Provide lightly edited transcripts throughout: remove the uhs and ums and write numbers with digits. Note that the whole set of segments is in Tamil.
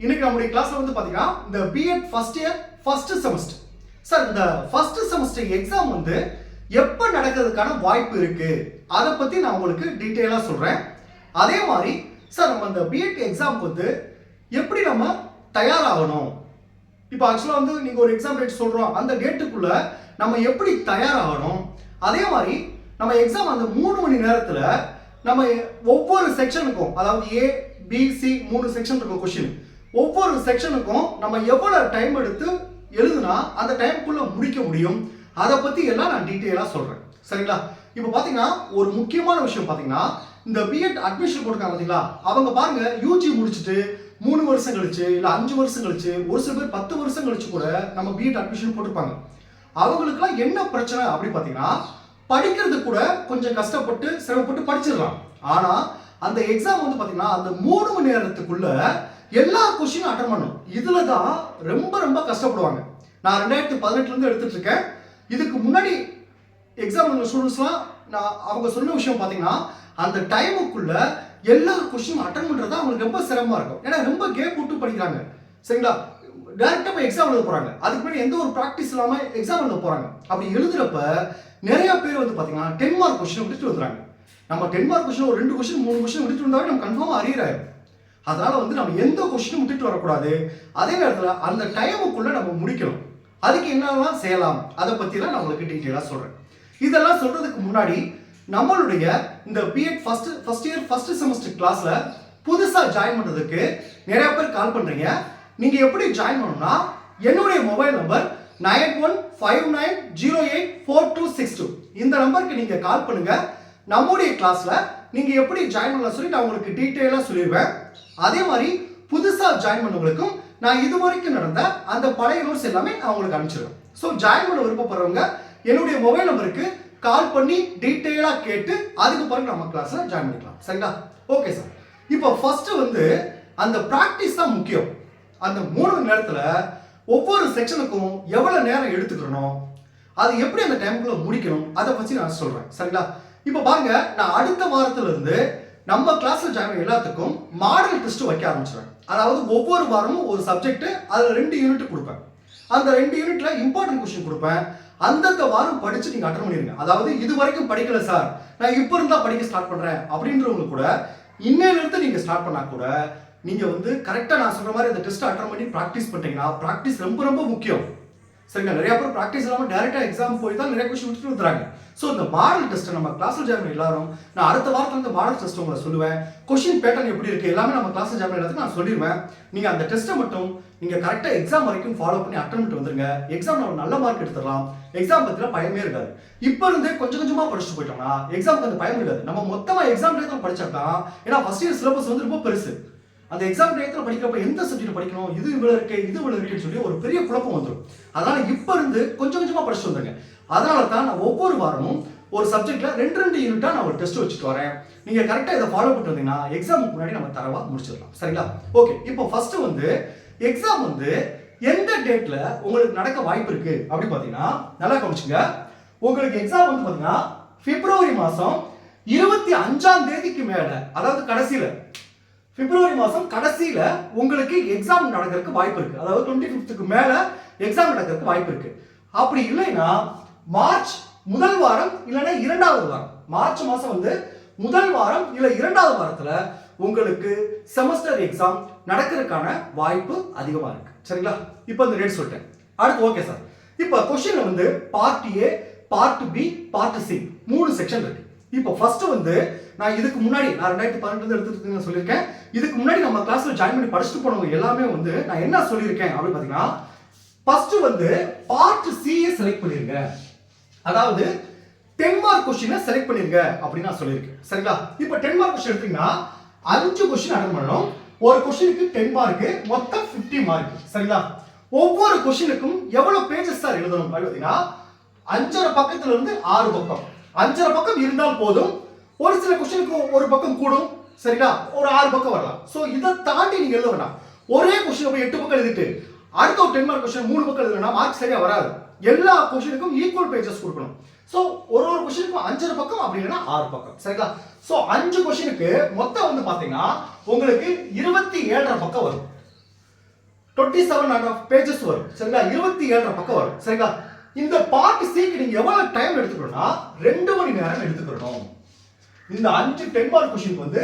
இன்னைக்கு நம்முடைய கிளாஸ்ல வந்து பாத்தீங்கன்னா இந்த BEd first year first semester. Sir இந்த ஃபர்ஸ்ட் செமஸ்டர் எக்ஸாம் வந்து எப்போ நடக்கிறதுக்கான வாய்ப்பு இருக்கு அதை பத்தி நான் உங்களுக்கு டீட்டெயிலா சொல்றேன். அதே மாதிரி சார் நம்ம இந்த பிஎட் எக்ஸாமுக்கு வந்து எப்படி நம்ம தயாராகணும், இப்போ ஆக்சுவலாக வந்து நீங்கள் ஒரு எக்ஸாம் டேட் சொல்கிறோம், அந்த டேட்டுக்குள்ள நம்ம எப்படி தயாராகணும், அதே மாதிரி நம்ம எக்ஸாம் அந்த 3 மணி நேரத்தில் நம்ம ஒவ்வொரு செக்ஷனுக்கும், அதாவது ஏ பி சி 3 செக்ஷன் இருக்கும் கொஸ்டின், ஒவ்வொரு செக்ஷனுக்கும் நம்ம எவ்வளோ டைம் எடுத்து எழுதுனா அந்த டைமுக்குள்ள முடிக்க முடியும், அதை பற்றி எல்லாம் நான் டீட்டெயிலாக சொல்கிறேன். சரிங்களா? இப்போ பார்த்தீங்கன்னா ஒரு முக்கியமான விஷயம் பார்த்தீங்கன்னா, இந்த பிஎட் அட்மிஷன் போட்டுருக்காங்க பார்த்தீங்களா, அவங்க பாருங்க யூஜி முடிச்சுட்டு 3 வருஷம் கழிச்சு இல்லை 5 வருஷம் கழிச்சு, ஒரு சில பேர் 10 வருஷம் கழிச்சு கூட நம்ம பிஎட் அட்மிஷன் போட்டிருப்பாங்க. அவங்களுக்குலாம் என்ன பிரச்சனை அப்படி பார்த்தீங்கன்னா, படிக்கிறது கூட கொஞ்சம் கஷ்டப்பட்டு சிரமப்பட்டு படிச்சிடலாம். ஆனால் அந்த எக்ஸாம் வந்து பார்த்தீங்கன்னா அந்த 3 மணி நேரத்துக்குள்ள எல்லா கொஸ்டினும் அட்டன் பண்ணும். இதில் தான் ரொம்ப ரொம்ப கஷ்டப்படுவாங்க. நான் 2018 எடுத்துட்டு இருக்கேன். இதுக்கு முன்னாடி எக்ஸாம் ஸ்டூடெண்ட்ஸ்லாம் நான் அவங்க சொன்ன விஷயம் பார்த்தீங்கன்னா, அந்த டைமுக்குள்ள எல்லா கொஸ்டினும் அட்டன் பண்ணுறது அவங்களுக்கு ரொம்ப சிரமமாக இருக்கும். ஏன்னா ரொம்ப கேப் விட்டு படிக்கிறாங்க. சரிங்களா? டேரெக்டாக போய் எக்ஸாம் எழுத போகிறாங்க. அதுக்கு முன்னாடி எந்த ஒரு ப்ராக்டிஸ் இல்லாமல் எக்ஸாம் எழுத போகிறாங்க. அப்படி எழுதுறப்ப நிறைய பேர் வந்து பார்த்தீங்கன்னா 10 மார்க் கொஸ்டின் விட்டுட்டு வந்துடுறாங்க. நம்ம 10 மார்க் கொஸ்டின் ஒரு 2 கொஸ்டின் 3 கொஸ்டின் விட்டுட்டு வந்தாவே நம்ம கன்ஃபார்மாக அரியர் ஆயிடும். அதனால வந்து நம்ம எந்த கொஸ்டினும் விட்டுட்டு வரக்கூடாது. அதே நேரத்தில் அந்த டைமுக்குள்ள நம்ம முடிக்கணும். அதுக்கு என்னெல்லாம் செய்யலாம் அதை பற்றிலாம் நான் உங்களுக்கு டீட்டெயிலாக சொல்கிறேன். இதெல்லாம் சொல்கிறதுக்கு முன்னாடி நம்மளுடைய இந்த BEd first year first semester கிளாஸ்ல புதுசாக ஜாயின் பண்ணுறதுக்கு நிறைய பேர் கால் பண்ணுறீங்க. நீங்கள் எப்படி ஜாயின் பண்ணணும்னா, என்னுடைய மொபைல் நம்பர் 9159084262 இந்த நம்பருக்கு நீங்கள் கால் பண்ணுங்க. நம்முடைய கிளாஸ்ல நீங்கள் எப்படி ஜாயின் பண்ணலாம் சொல்லி நான் உங்களுக்கு டீட்டெயிலாக சொல்லிடுவேன். அதே மாதிரி புதுசாக ஜாயின் பண்ணவங்களுக்கும் நான் இது வரைக்கும் நடந்த அந்த பழைய நோட்ஸ் எல்லாமே நான் உங்களுக்கு அனுப்பிச்சிடுவேன். ஸோ ஜாயின் பண்ண விருப்பப்படுறவங்க என்னுடைய மொபைல் நம்பருக்கு கால் பண்ணி டீட்டெயிலாக கேட்டு அதுக்கு பிறகு நம்ம கிளாஸ்ல ஜாயின் பண்ணிக்கலாம். சரிங்களா? Okay sir. இப்போ ஃபர்ஸ்ட் வந்து அந்த ப்ராக்டிஸ் தான் முக்கியம். அந்த 3 மணி நேரத்தில் ஒவ்வொரு செக்ஷனுக்கும் எவ்வளோ நேரம் எடுத்துக்கணும், அது எப்படி அந்த டைமுக்குள்ள முடிக்கணும், அதை பற்றி நான் சொல்கிறேன். சரிங்களா? இப்போ பாருங்க, நான் அடுத்த வாரத்துல இருந்து நம்ம கிளாஸ்ல ஜாயின் பண்ண எல்லாத்துக்கும் மாடல் டெஸ்ட் வைக்க ஆரம்பிச்சிடுறேன். அதாவது ஒவ்வொரு வாரமும் ஒரு சப்ஜெக்ட், அதில் 2 யூனிட் கொடுப்பேன். அந்த 2 யூனிட்ல இம்பார்ட்டன்ட் கொஸ்டின் கொடுப்பேன். அந்தந்த வாரம் படிச்சு நீங்க அட்டன் பண்ணிருங்க. அதாவது இது வரைக்கும் படிக்கல சார், நான் இப்போ இருந்தா படிக்க ஸ்டார்ட் பண்றேன் அப்படின்றவங்க கூட இன்னையில இருந்து நீங்க ஸ்டார்ட் பண்ணா கூட நீங்க வந்து கரெக்டா நான் சொல்ற மாதிரி அந்த டெஸ்ட் அட்டன் பண்ணி ப்ராக்டிஸ் பண்ணிட்டீங்கன்னா, ப்ராக்டிஸ் ரொம்ப ரொம்ப முக்கியம். சரிங்க? நிறைய பேர் ப்ராக்டிஸ் இல்லாமல் டேரக்டா எக்ஸாம் போய் தான் நிறைய கொஸ்டின் விட்டுட்டு வந்துறாங்க. ஸோ இந்த மாடல் டெஸ்ட்டை நம்ம கிளாஸ்ல ஜாயின் பண்ண எல்லாரும் நான் அடுத்த வாரத்துல இந்த மாடல் டெஸ்ட் உங்களை சொல்லுவேன். கொஸ்டின் பேட்டர்ன் எப்படி இருக்கு எல்லாமே நம்ம கிளாஸ்ல ஜாயின் பண்ணி நான் சொல்லிடுவேன். நீங்க அந்த டெஸ்ட்டை மட்டும் நீங்க கரெக்டா எக்ஸாம் வரைக்கும் ஃபாலோ பண்ணி அட்டன் பண்ணிட்டு வந்துருங்க. எக்ஸாம் நம்ம நல்ல மார்க் எடுத்துடலாம். எக்ஸாம் பத்தின பயமே இருக்காது. இப்போ இருந்தே கொஞ்சம் கொஞ்சமா படிச்சுட்டு போயிட்டோம்னா எக்ஸாமுக்கு அந்த பயம் இருக்காது. நம்ம மொத்தமா எக்ஸாம் டேத்துல படிச்சாக்கா, ஏன்னா ஃபர்ஸ்ட் இயர் சிலபஸ் வந்து ரொம்ப பெருசு. அந்த எக்ஸாம் டேத்துல படிக்கிறப்ப எந்த சப்ஜெக்ட் படிக்கணும், இது இவ்வளவு இருக்கு இது இவ்வளவு இருக்குன்னு சொல்லி ஒரு பெரிய குழப்பம் வந்துடும். அதனால இப்ப இருந்து கொஞ்சம் கொஞ்சமா படிச்சுட்டு வந்துருங்க. அதனால தான் நான் ஒவ்வொரு வாரமும் ஒரு சப்ஜெக்ட்ல 2 யூனிட்டா நான் ஒரு டெஸ்ட் வச்சுட்டு வரேன். நீங்க கரெக்டா இதை ஃபாலோ பண்ணிட்டு வந்தீங்கன்னா எக்ஸாமுக்கு முன்னாடி நம்ம தரவா முடிச்சிடலாம். சரிங்களா? ஓகே. இப்போ ஃபர்ஸ்ட் வந்து எக்ஸாம் வந்து எந்த டேட்ல உங்களுக்கு நடக்க வாய்ப்பு இருக்கு அப்படி பாத்தீங்கன்னா, நல்லா கவனிச்சுங்க. உங்களுக்கு எக்ஸாம் வந்து பாத்தீங்கன்னா பிப்ரவரி மாசம் 25ஆம் தேதிக்கு மேல, அதாவது கடைசியில பிப்ரவரி மாசம் கடைசியில உங்களுக்கு எக்ஸாம் நடக்கிறதுக்கு வாய்ப்பு இருக்கு. அதாவது 25க்கு மேல எக்ஸாம் நடக்கிறதுக்கு வாய்ப்பு இருக்கு. அப்படி இல்லைன்னா மார்ச் முதல் வாரம் இல்லைன்னா 2வது வாரம், மார்ச் மாசம் வந்து முதல் வாரம் இல்ல 2வது வாரத்துல உங்களுக்கு செமஸ்டர் எக்ஸாம் நடக்கிறதுக்கான வாய்ப்பு அதிகமா இருக்கு. சரிங்களா? இப்போ இந்த டேட் சொல்லிட்டேன். அடுத்து ஓகே சார். இப்போ கொஸ்டின்ல வந்து part A, part B, part C 3 section இருக்கு. இப்போ ஃபர்ஸ்ட் வந்து நான் இதுக்கு முன்னாடி நான் 2018 எடுத்துட்டு சொல்லியிருக்கேன். இதுக்கு முன்னாடி நம்ம கிளாஸ்ல ஜாயின் பண்ணி படிச்சுட்டு போனவங்க எல்லாமே வந்து நான் என்ன சொல்லியிருக்கேன் அப்படின்னு பாத்தீங்கன்னா, ஃபர்ஸ்ட் வந்து பார்ட் சி செலக்ட் பண்ணிருங்க. அதாவது 10 மார்க் கொஸ்டினை செலக்ட் பண்ணிருங்க அப்படின்னு நான் சொல்லியிருக்கேன். சரிங்களா? இப்போ 10 மார்க் கொஸ்டின் எடுத்தீங்கன்னா 5 கொஸ்டின் அட்டன் பண்ணணும். ஒரு கொஸ்டினுக்கு 10 மார்க், மொத்தம் 50 மார்க். சரிங்களா? ஒவ்வொரு கொஸ்டினுக்கும் எவ்வளவு பேஜஸ் சார் எழுதணும் பார்த்தீங்கன்னா, 5.5 பக்கத்துல இருந்து 6 பக்கம், 5.5 பக்கம் இருந்தால் போதும். ஒரு சில கொஸ்டினுக்கு ஒரு பக்கம் கூடும். சரிங்களா? ஒரு 6 பக்கம் வரலாம். ஸோ இதை தாண்டி நீங்க எழுத வேண்டாம். ஒரே கொஸ்டின் போய் 8 பக்கம் எழுதிட்டு அடுத்த ஒரு 10 மார்க் கொஸ்டின் 3 பக்கம் எழுதுனா மார்க் சரியா வராது. எல்லா கொஸ்டினுக்கும் ஈக்குவல் பேஜஸ் கொடுக்கணும். ஸோ ஒரு கொஸ்டினுக்கும் 5.5 பக்கம் அப்படி இல்லைன்னா 6 பக்கம். சரிங்களா? ஸோ 5 கொஸ்டினுக்கு மொத்தம் வந்து பாத்தீங்கன்னா உங்களுக்கு 27.5 பக்கம் வரும். 27 and half pages வரும் சரிங்களா, 27 பக்கம் வரும் சரிங்களா. இந்த பார்ட் சிக்கு நீங்க எவ்வளவு டைம் எடுத்துக்கணும்னா 2 மணி நேரம் எடுத்துக்கணும். இந்த 5 10 மார்க் क्वेश्चन வந்து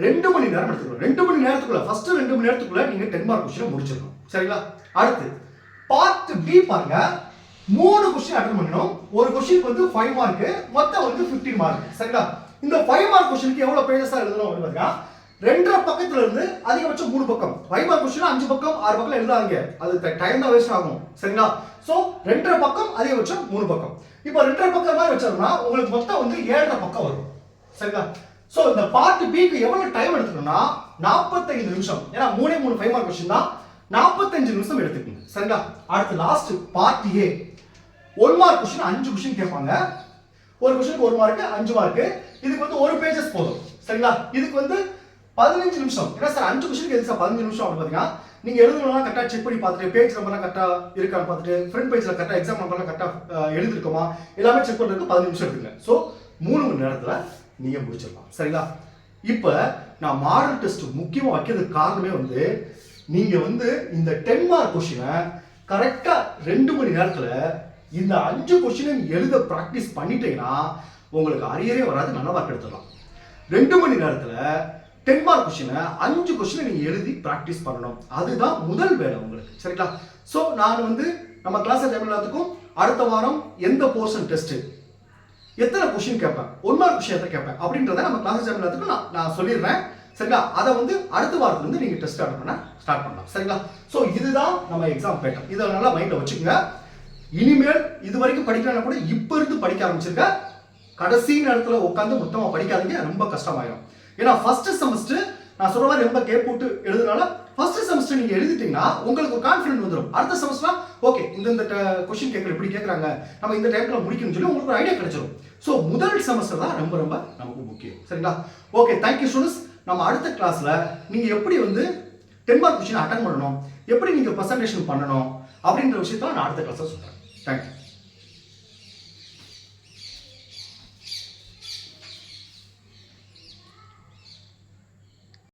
2 மணி நேரம் எடுத்துக்கணும். 2 மணி நேரத்துக்குள்ள ஃபர்ஸ்ட் 2 மணி நேரத்துக்குள்ள நீங்க 10 மார்க் क्वेश्चन முடிச்சிடணும் சரிங்களா. அடுத்து பார்ட் பி பாருங்க, 3 क्वेश्चन அட்டெண்ட் பண்ணனும். ஒரு क्वेश्चनக்கு வந்து 5 மார்க், மொத்தம் வந்து 15 மார்க் சரிங்களா. இந்த 5 மார்க் क्वेश्चनக்கு எவ்வளவு பேஜஸா எழுதணும் அப்படினு பாருங்க, 2.5 பக்கத்துல இருந்து அதிகபட்சம் 3 பக்கம். 5 மார்க் क्वेश्चन 5 பக்கம் 6 பக்கம் எழுதாதீங்க, அது டைம் தான் வேஸ்ட் ஆகும் சரிங்களா. சோ 2.5 பக்கம் அதிகபட்சம் 3 பக்கம். இப்போ 2.5 பக்கம் மாதிரி வச்சோம்னா உங்களுக்கு மொத்தம் வந்து 7.5 பக்கம் வரும் சரிங்களா. சோ இந்த பார்ட் பி க்கு எவ்வளவு டைம் எடுத்துக்கணும்னா 45 நிமிஷம். ஏன்னா 3 5 மார்க் क्वेश्चन தான், 45 நிமிஷம் எடுத்துக்கணும் சரிங்களா. அடுத்து last part A, 1 mark question 5 question கேட்பாங்க. ஒரு क्वेश्चनக்கு 1 மார்க் 5 மார்க், இதுக்கு வந்து ஒரு பேजेस போதும் சரிங்களா. இதுக்கு வந்து 15 நிமிஷம். என்ன சார் 5 क्वेश्चनக்கு எதுக்கு சார் 15 நிமிஷம் அப்படி பாத்தீங்கன்னா, நீங்க எழுதணும்னா கரெக்ட்டா செக் பண்ணி பார்த்துட்டு பேஜ் நம்பர்லாம் கரெக்ட்டா இருக்கான்னு பார்த்துட்டு ஃப்ரண்ட் பேஜ்ல கரெக்ட்டா எக்ஸாம் நம்பர்லாம் கரெக்ட்டா எழுதிருக்கோமா எல்லாமே செக் பண்றதுக்கு 15 நிமிஷம் எடுத்துங்க. சோ 3 மணி நேரத்துல நீங்க முடிச்சிடலாம் சரிங்களா. இப்போ நான் மாடல் டெஸ்ட் முக்கியமா வைக்கிறதுக்கு காரணமே வந்து நீங்க வந்து இந்த 10 மார்க் क्वेश्चனை கரெக்ட்டா 2 மணி நேரத்துல இந்த 5 क्वेश्चனை எழுத பிராக்டீஸ் பண்ணிட்டீங்கன்னா உங்களுக்கு அரியரே வராது, நல்ல மார்க் எடுத்துடலாம். 2 மணி நேரத்துல 10 மார்க் क्वेश्चனை 5 क्वेश्चனை நீங்க எழுதி பிராக்டீஸ் பண்ணணும், அதுதான் முதல் வேலை உங்களுக்கு சரிங்களா. சோ நான் வந்து நம்ம கிளாஸ் எல்லாத்துக்கும் அடுத்த வாரம் எந்த போர்ஷன் டெஸ்ட் எத்தனை क्वेश्चन கேட்பேன், 1 மார்க் क्वेश्चन எத்தனை கேட்பேன் அப்படின்றத நம்ம கிளாஸ் எல்லாத்துக்கும் நான் சொல்லிடுறேன் சரிங்களா. அதை வந்து அடுத்த வாரத்துல இருந்து நீங்க டெஸ்ட் அட்டெண்ட் பண்ண ஸ்டார்ட் பண்ணலாம் சரிங்களா. சோ இதுதான் நம்ம எக்ஸாம் பேட்டர்ன், இதை நல்லா மைண்ட்ல வச்சுக்கோங்க. இனிமேல் இது வரைக்கும் படிக்கலன்னா கூட இப்ப இருந்து படிக்க ஆரம்பிச்சிருங்க. கடைசி நேரத்துல உட்காந்து மொத்தமா படிக்காதீங்க, ரொம்ப கஷ்டமாயிடும். ஏன்னா ஃபர்ஸ்ட் செமஸ்டர் நான் சொல்ற மாதிரி ரொம்ப கேப் போட்டு எழுதுனால ஃபர்ஸ்ட் செமஸ்டர் நீங்க எழுதிட்டீங்கன்னா உங்களுக்கு ஒரு கான்ஃபிடன்ஸ் வந்துடும். அடுத்த செமஸ்டர் ஓகே இந்த क्वेश्चन கேட்கற இப்படி கேட்கறாங்க, நம்ம இந்த டைம்ல முடிக்கணும்னு சொல்லி உங்களுக்கு ஒரு ஐடியா கிடைச்சிடும். சோ முதல் செமஸ்டர் தான் ரொம்ப ரொம்ப நமக்கு முக்கியம் சரிங்களா. Okay thank you students. நம்ம அடுத்த கிளாஸ்ல நீங்க எப்படி வந்து 10 மார்க் क्वेश्चन அட்டெண்ட் பண்ணணும், எப்படி நீங்க பிரசன்டேஷன் பண்ணணும் அப்படின்ற விஷயத்தை நான் அடுத்த கிளாஸ்ல சொல்றேன். தேங்க்யூ.